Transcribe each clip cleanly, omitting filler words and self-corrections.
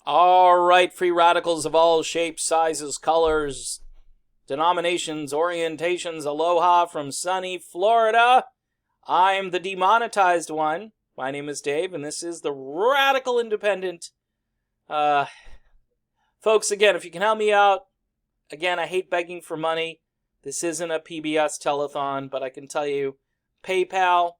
All right, free radicals of all shapes, sizes, colors, denominations, orientations, aloha from sunny Florida. I'm the demonetized one. My name is Dave, and this is the Radical Independent. Folks, again, if you can help me out, again, I hate begging for money. This isn't a PBS telethon, but I can tell you, PayPal,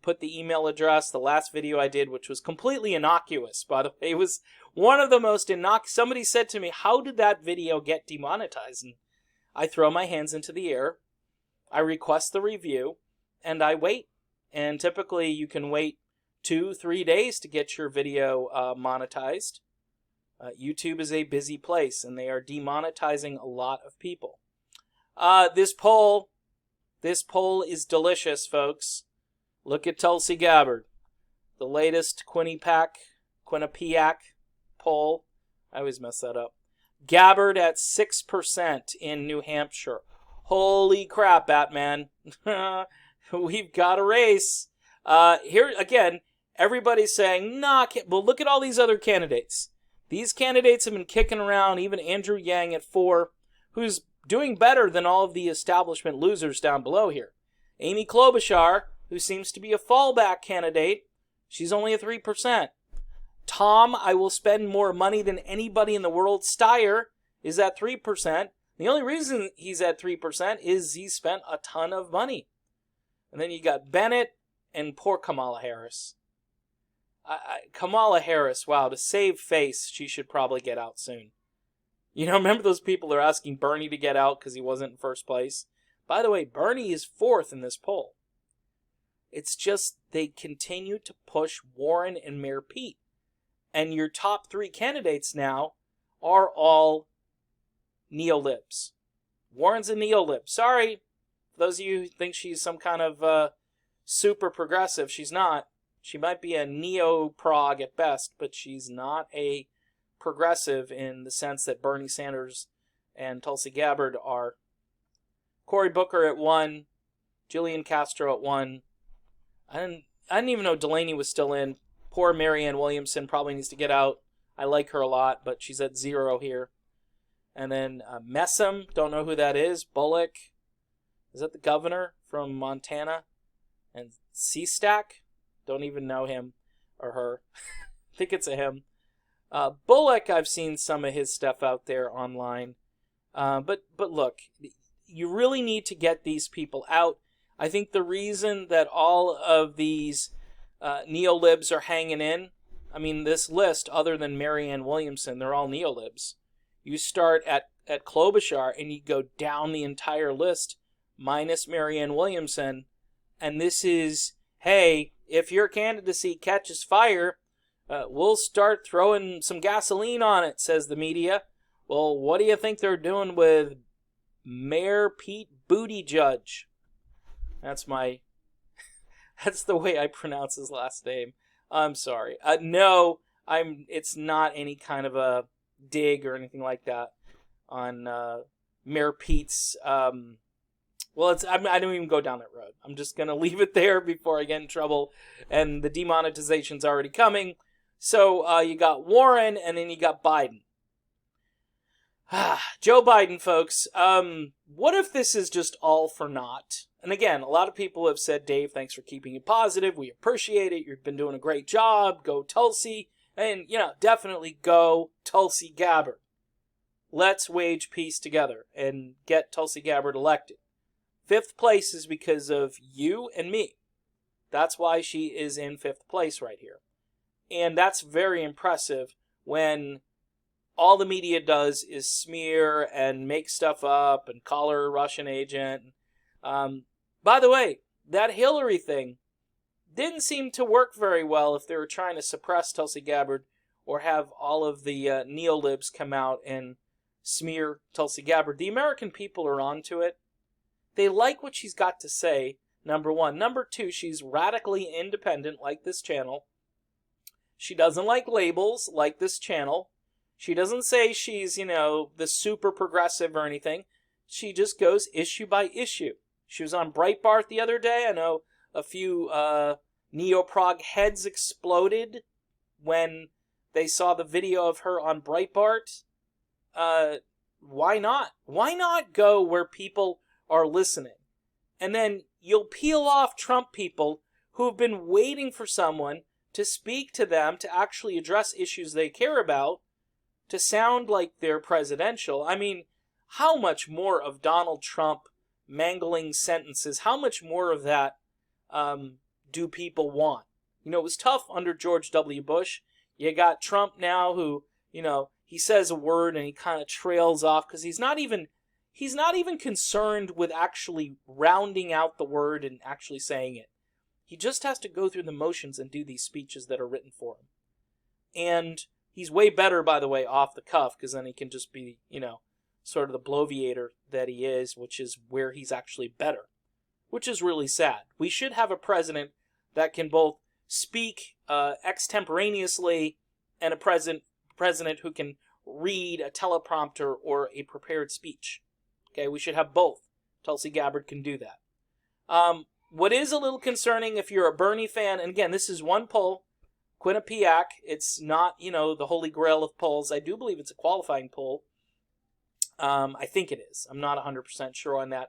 put the email address, the last video I did, which was completely innocuous, by the way. It was one of the most innocuous. Somebody said to me, how did that video get demonetized? And I throw my hands into the air, I request the review, and I wait. And typically you can wait 2-3 days to get your video monetized. YouTube is a busy place, and they are demonetizing a lot of people. This poll is delicious, folks. Look at Tulsi Gabbard, the latest Quinnipiac poll. I always mess that up. Gabbard at 6% in New Hampshire. Holy crap, Batman. We've got a race. Here, again, everybody's saying, nah, well, look at all these other candidates. These candidates have been kicking around, even Andrew Yang at 4, who's doing better than all of the establishment losers down below here. Amy Klobuchar, who seems to be a fallback candidate, she's only at 3%. Tom, I will spend more money than anybody in the world, Steyer, is at 3%. The only reason he's at 3% is he spent a ton of money. And then you got Bennett and poor Kamala Harris. Kamala Harris, wow, to save face, she should probably get out soon. You know, remember those people that are asking Bernie to get out because he wasn't in first place? By the way, Bernie is 4th in this poll. It's just they continue to push Warren and Mayor Pete. And your top 3 candidates now are all NeoLips. Warren's a NeoLip. Sorry, those of you who think she's some kind of super progressive, she's not. She might be a neo-prog at best, but she's not a progressive in the sense that Bernie Sanders and Tulsi Gabbard are. Cory Booker at 1, Julian Castro at 1. I didn't even know Delaney was still in. Poor Marianne Williamson probably needs to get out. I like her a lot, but she's at 0 here. And then Messam, don't know who that is. Bullock, is that the governor from Montana? And Seastack, don't even know him or her. I think it's a him. Bullock, I've seen some of his stuff out there online. But look, you really need to get these people out. I think the reason that all of these neolibs are hanging in, I mean, this list, other than Marianne Williamson, they're all neolibs. You start at Klobuchar and you go down the entire list, minus Marianne Williamson, and this is, hey, if your candidacy catches fire, we'll start throwing some gasoline on it, says the media. Well, what do you think they're doing with Mayor Pete Buttigieg? That's the way I pronounce his last name. I'm sorry. No, it's not any kind of a dig or anything like that on Mayor Pete's. I don't even go down that road. I'm just gonna leave it there before I get in trouble. And the demonetization's already coming. So you got Warren, and then you got Biden. Joe Biden, folks. What if this is just all for naught? And again, a lot of people have said, Dave, thanks for keeping it positive. We appreciate it. You've been doing a great job. Go Tulsi. And, definitely go Tulsi Gabbard. Let's wage peace together and get Tulsi Gabbard elected. 5th place is because of you and me. That's why she is in 5th place right here. And that's very impressive when all the media does is smear and make stuff up and call her a Russian agent. By the way, that Hillary thing didn't seem to work very well if they were trying to suppress Tulsi Gabbard or have all of the neolibs come out and smear Tulsi Gabbard. The American people are onto it. They like what she's got to say, number 1. Number 2, she's radically independent, like this channel. She doesn't like labels, like this channel. She doesn't say she's, the super progressive or anything. She just goes issue by issue. She was on Breitbart the other day. I know a few neo-prog heads exploded when They saw the video of her on Breitbart. Why not? Why not go where people are listening? And then you'll peel off Trump people who have been waiting for someone to speak to them, to actually address issues they care about, to sound like they're presidential. I mean, how much more of Donald Trump mangling sentences, how much more of that do people want? You know, it was tough under George W. Bush. You got Trump now who, you know, he says a word and he kind of trails off because he's not even concerned with actually rounding out the word and actually saying it. He just has to go through the motions and do these speeches that are written for him. And he's way better, by the way, off the cuff, because then he can just be, you know, sort of the bloviator that he is, which is where he's actually better, which is really sad. We should have a president that can both speak extemporaneously and a president who can read a teleprompter or a prepared speech. Okay, we should have both. Tulsi Gabbard can do that. What is a little concerning if you're a Bernie fan, and again, this is one poll, Quinnipiac, it's not, you know, the holy grail of polls. I do believe it's a qualifying poll. I think it is. I'm not 100% sure on that.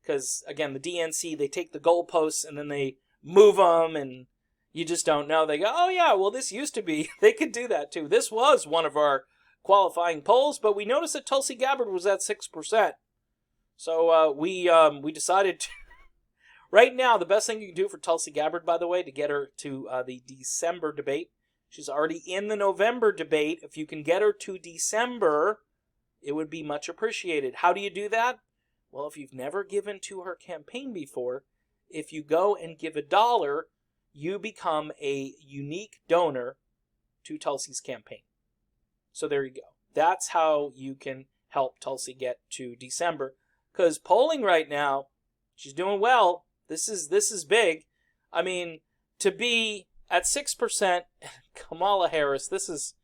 Because, again, the DNC, they take the goalposts and then they move them and you just don't know. They go, oh yeah, well this used to be. They could do that too. This was one of our qualifying polls, but we noticed that Tulsi Gabbard was at 6%. So we decided to... Right now, the best thing you can do for Tulsi Gabbard, by the way, to get her to the December debate, she's already in the November debate. If you can get her to December, it would be much appreciated. How do you do that? Well, if you've never given to her campaign before, if you go and give $1, you become a unique donor to Tulsi's campaign. So there you go. That's how you can help Tulsi get to December. Because polling right now, she's doing well. This is big. I mean, to be at 6%, Kamala Harris, this is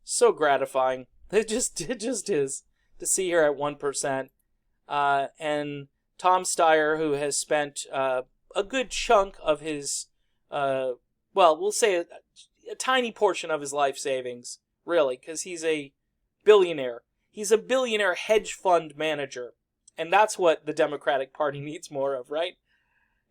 so gratifying. It just is to see her at 1%. And Tom Steyer, who has spent a good chunk of his, well, we'll say a tiny portion of his life savings, really, because he's a billionaire. He's a billionaire hedge fund manager. And that's what the Democratic Party needs more of, right?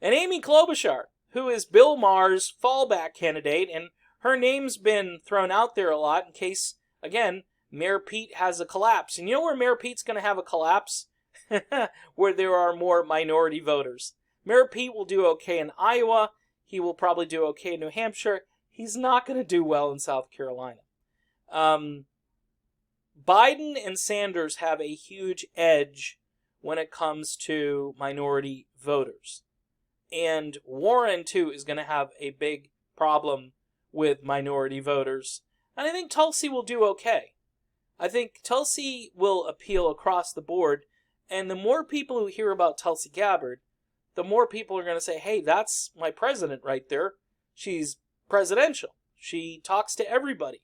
And Amy Klobuchar, who is Bill Maher's fallback candidate, and her name's been thrown out there a lot in case, again, Mayor Pete has a collapse. And you know where Mayor Pete's going to have a collapse? Where there are more minority voters. Mayor Pete will do okay in Iowa. He will probably do okay in New Hampshire. He's not going to do well in South Carolina. Biden and Sanders have a huge edge when it comes to minority voters. And Warren, too, is going to have a big problem with minority voters. And I think Tulsi will do okay. I think Tulsi will appeal across the board. And the more people who hear about Tulsi Gabbard, the more people are going to say, hey, that's my president right there. She's presidential. She talks to everybody.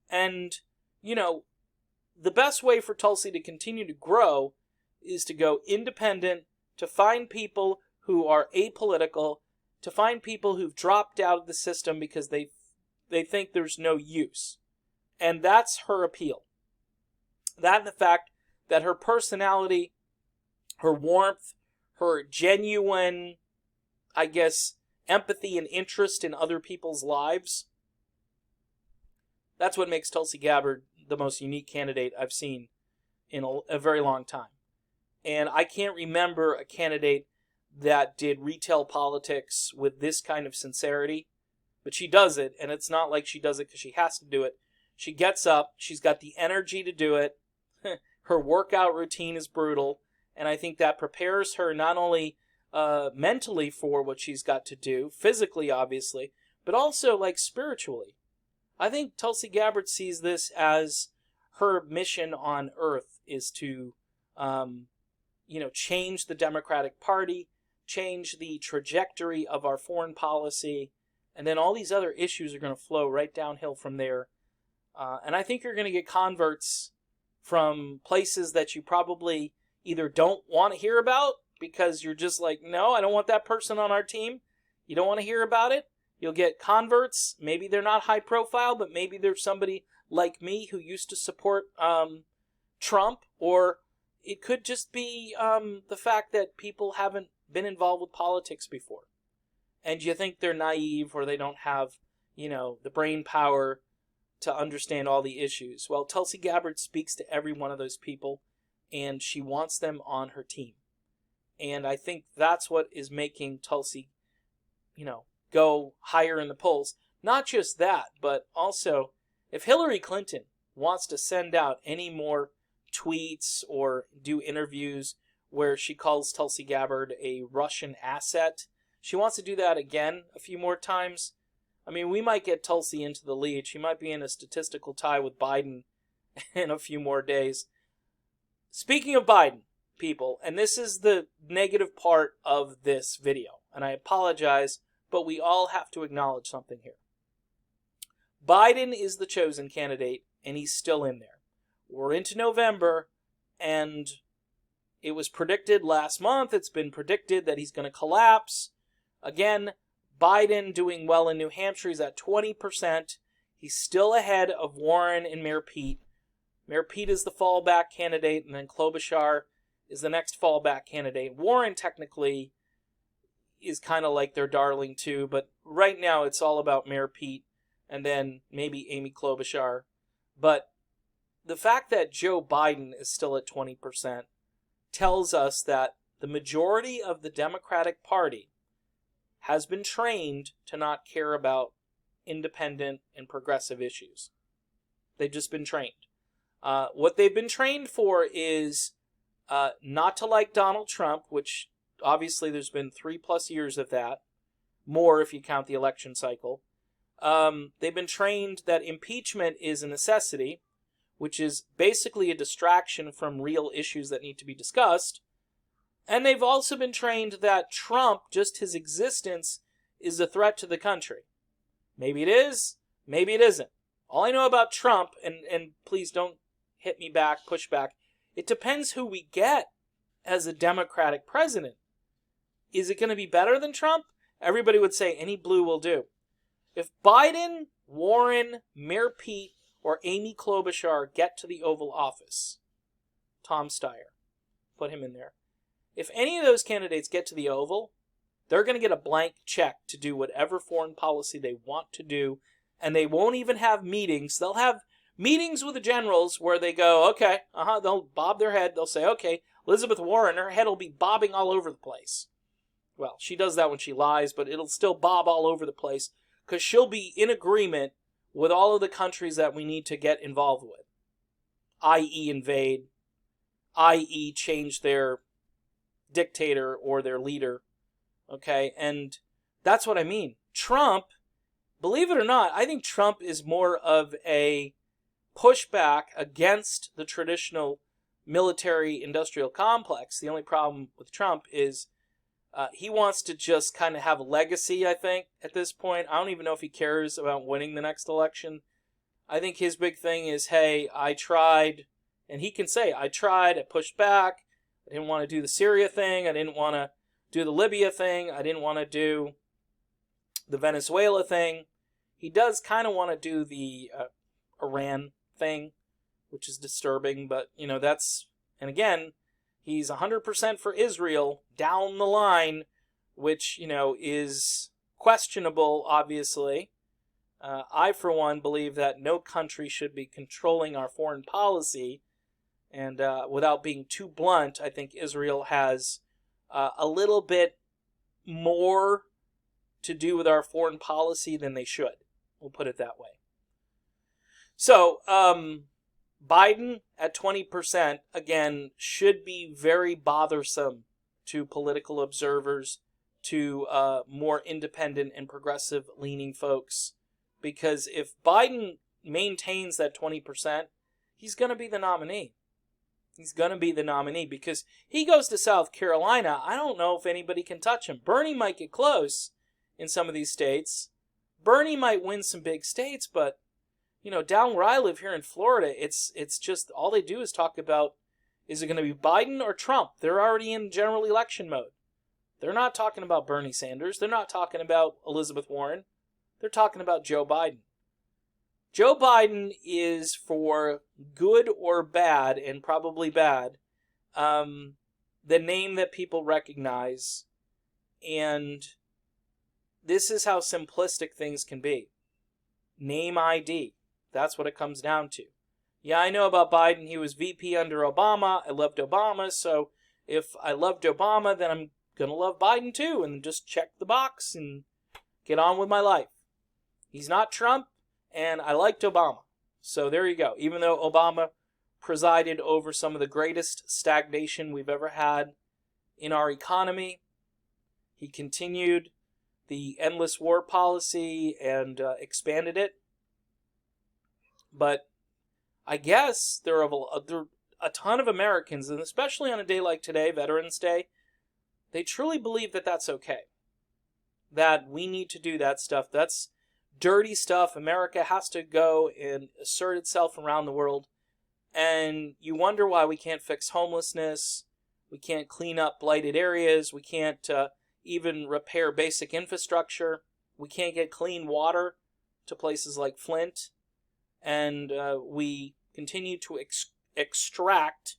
And, you know, the best way for Tulsi to continue to grow is to go independent, to find people who are apolitical, to find people who've dropped out of the system because they think there's no use. And that's her appeal. That and the fact that her personality, her warmth, her genuine, I guess, empathy and interest in other people's lives, that's what makes Tulsi Gabbard the most unique candidate I've seen in a very long time. And I can't remember a candidate that did retail politics with this kind of sincerity. But she does it, and it's not like she does it because she has to do it. She gets up, she's got the energy to do it. Her workout routine is brutal, and I think that prepares her not only mentally for what she's got to do, physically obviously, but also like spiritually. I think Tulsi Gabbard sees this as her mission on earth is to change the Democratic Party, change the trajectory of our foreign policy, and then all these other issues are going to flow right downhill from there. And I think you're going to get converts from places that you probably either don't want to hear about because you're just like, no, I don't want that person on our team. You don't want to hear about it. You'll get converts. Maybe they're not high profile, but maybe there's somebody like me who used to support Trump, or it could just be the fact that people haven't been involved with politics before. And you think they're naive or they don't have, the brain power to understand all the issues. Well, Tulsi Gabbard speaks to every one of those people, and she wants them on her team. And I think that's what is making Tulsi, go higher in the polls. Not just that, but also if Hillary Clinton wants to send out any more tweets or do interviews where she calls Tulsi Gabbard a Russian asset, she wants to do that again a few more times. I mean, we might get Tulsi into the lead. She might be in a statistical tie with Biden in a few more days. Speaking of Biden, people, and this is the negative part of this video, and I apologize, but we all have to acknowledge something here. Biden is the chosen candidate, and he's still in there. We're into November, and it was predicted last month, it's been predicted that he's going to collapse. Again, Biden doing well in New Hampshire. He's at 20%. He's still ahead of Warren and Mayor Pete. Mayor Pete is the fallback candidate, and then Klobuchar is the next fallback candidate. Warren technically is kind of like their darling too, but right now it's all about Mayor Pete and then maybe Amy Klobuchar. But the fact that Joe Biden is still at 20% tells us that the majority of the Democratic Party has been trained to not care about independent and progressive issues. They've just been trained. What they've been trained for is not to like Donald Trump, which obviously there's been 3+ years of that, more if you count the election cycle. They've been trained that impeachment is a necessity, which is basically a distraction from real issues that need to be discussed. And they've also been trained that Trump, just his existence, is a threat to the country. Maybe it is, maybe it isn't. All I know about Trump, and please don't hit me back, push back, it depends who we get as a Democratic president. Is it going to be better than Trump? Everybody would say any blue will do. If Biden, Warren, Mayor Pete, or Amy Klobuchar get to the Oval Office, Tom Steyer, put him in there. If any of those candidates get to the Oval, they're going to get a blank check to do whatever foreign policy they want to do, and they won't even have meetings. They'll have meetings with the generals where they go, okay, they'll bob their head. They'll say, okay, Elizabeth Warren, her head will be bobbing all over the place. Well, she does that when she lies, but it'll still bob all over the place because she'll be in agreement with all of the countries that we need to get involved with, i.e. invade, i.e. change their dictator or their leader, okay? And that's what I mean. Trump, believe it or not, I think Trump is more of a pushback against the traditional military-industrial complex. The only problem with Trump is he wants to just kind of have a legacy, I think, at this point. I don't even know if he cares about winning the next election. I think his big thing is, hey, I tried, and he can say, I tried, I pushed back, I didn't want to do the Syria thing, I didn't want to do the Libya thing, I didn't want to do the Venezuela thing. He does kind of want to do the Iran thing, which is disturbing, but, that's, and again, he's 100% for Israel down the line, which, is questionable, obviously. I, for one, believe that no country should be controlling our foreign policy. And without being too blunt, I think Israel has a little bit more to do with our foreign policy than they should. We'll put it that way. So, Biden at 20%, again, should be very bothersome to political observers, to more independent and progressive-leaning folks. Because if Biden maintains that 20%, he's going to be the nominee. He's going to be the nominee because he goes to South Carolina. I don't know if anybody can touch him. Bernie might get close in some of these states. Bernie might win some big states, but down where I live here in Florida, it's just all they do is talk about, is it going to be Biden or Trump? They're already in general election mode. They're not talking about Bernie Sanders. They're not talking about Elizabeth Warren. They're talking about Joe Biden. Joe Biden is, for good or bad, and probably bad, the name that people recognize. And this is how simplistic things can be. Name ID. That's what it comes down to. Yeah, I know about Biden. He was VP under Obama. I loved Obama. So if I loved Obama, then I'm going to love Biden too. And just check the box and get on with my life. He's not Trump. And I liked Obama. So there you go. Even though Obama presided over some of the greatest stagnation we've ever had in our economy, he continued the endless war policy and expanded it. But I guess there are a ton of Americans, and especially on a day like today, Veterans Day, they truly believe that that's okay. That we need to do that stuff. That's dirty stuff. America has to go and assert itself around the world. And you wonder why we can't fix homelessness. We can't clean up blighted areas. We can't even repair basic infrastructure. We can't get clean water to places like Flint. And we continue to extract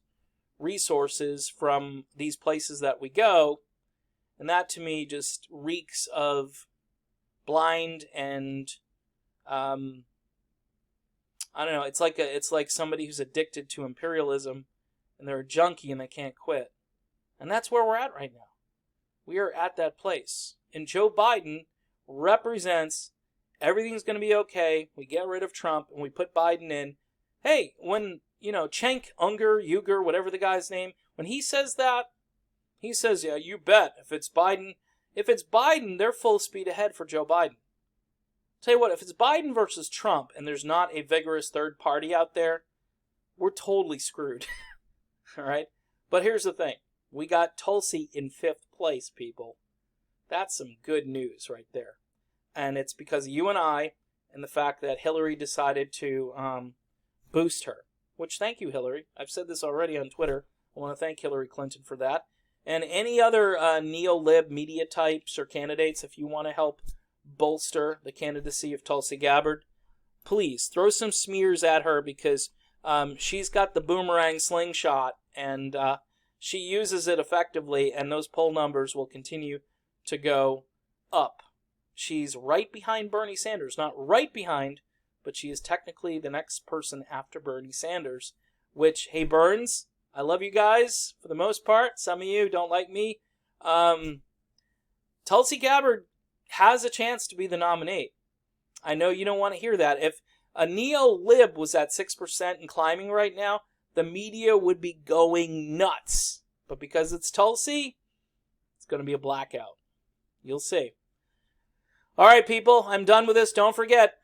resources from these places that we go. And that, to me, just reeks of blind and I don't know. It's like somebody who's addicted to imperialism, and they're a junkie and they can't quit. And that's where we're at right now. We are at that place, and Joe Biden represents everything's going to be okay. We get rid of Trump and we put Biden in. Hey, when Cenk Uygur, whatever the guy's name, when he says that, he says, yeah, you bet. If it's Biden, they're full speed ahead for Joe Biden. Tell you what, if it's Biden versus Trump and there's not a vigorous third party out there, we're totally screwed. All right? But here's the thing. We got Tulsi in 5th place, people. That's some good news right there. And it's because of you and I and the fact that Hillary decided to boost her. Which, thank you, Hillary. I've said this already on Twitter. I want to thank Hillary Clinton for that. And any other neo-lib media types or candidates, if you want to help bolster the candidacy of Tulsi Gabbard, please throw some smears at her, because she's got the boomerang slingshot, and she uses it effectively, and those poll numbers will continue to go up. She's right behind Bernie Sanders. Not right behind, but she is technically the next person after Bernie Sanders, which, hey, Burns, I love you guys for the most part. Some of you don't like me. Tulsi Gabbard has a chance to be the nominee. I know you don't want to hear that. If a neo-lib was at 6% and climbing right now, the media would be going nuts. But because it's Tulsi, it's going to be a blackout. You'll see. All right, people, I'm done with this. Don't forget,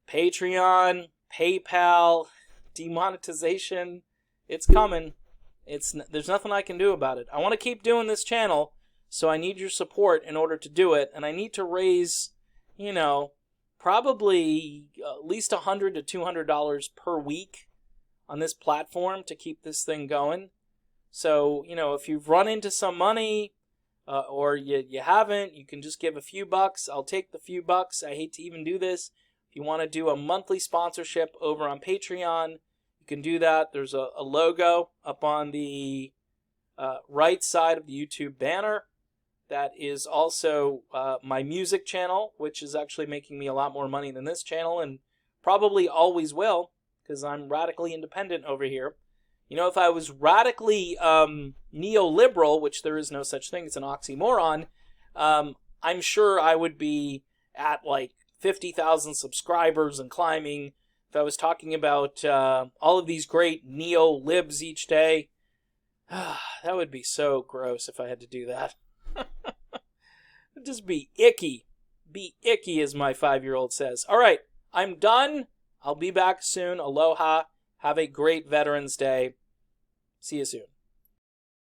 Patreon, PayPal, demonetization, it's coming. There's nothing I can do about it. I want to keep doing this channel, so I need your support in order to do it. And I need to raise, probably at least $100 to $200 per week on this platform to keep this thing going. So, if you've run into some money or you haven't, you can just give a few bucks. I'll take the few bucks. I hate to even do this. If you want to do a monthly sponsorship over on Patreon, you can do that. There's a logo up on the right side of the YouTube banner. That is also my music channel, which is actually making me a lot more money than this channel, and probably always will, because I'm radically independent over here. If I was radically neoliberal, which there is no such thing, it's an oxymoron, I'm sure I would be at like 50,000 subscribers and climbing. If I was talking about all of these great neo-libs each day, that would be so gross if I had to do that. It'd just be icky. Be icky, as my 5-year-old says. All right, I'm done. I'll be back soon. Aloha. Have a great Veterans Day. See you soon.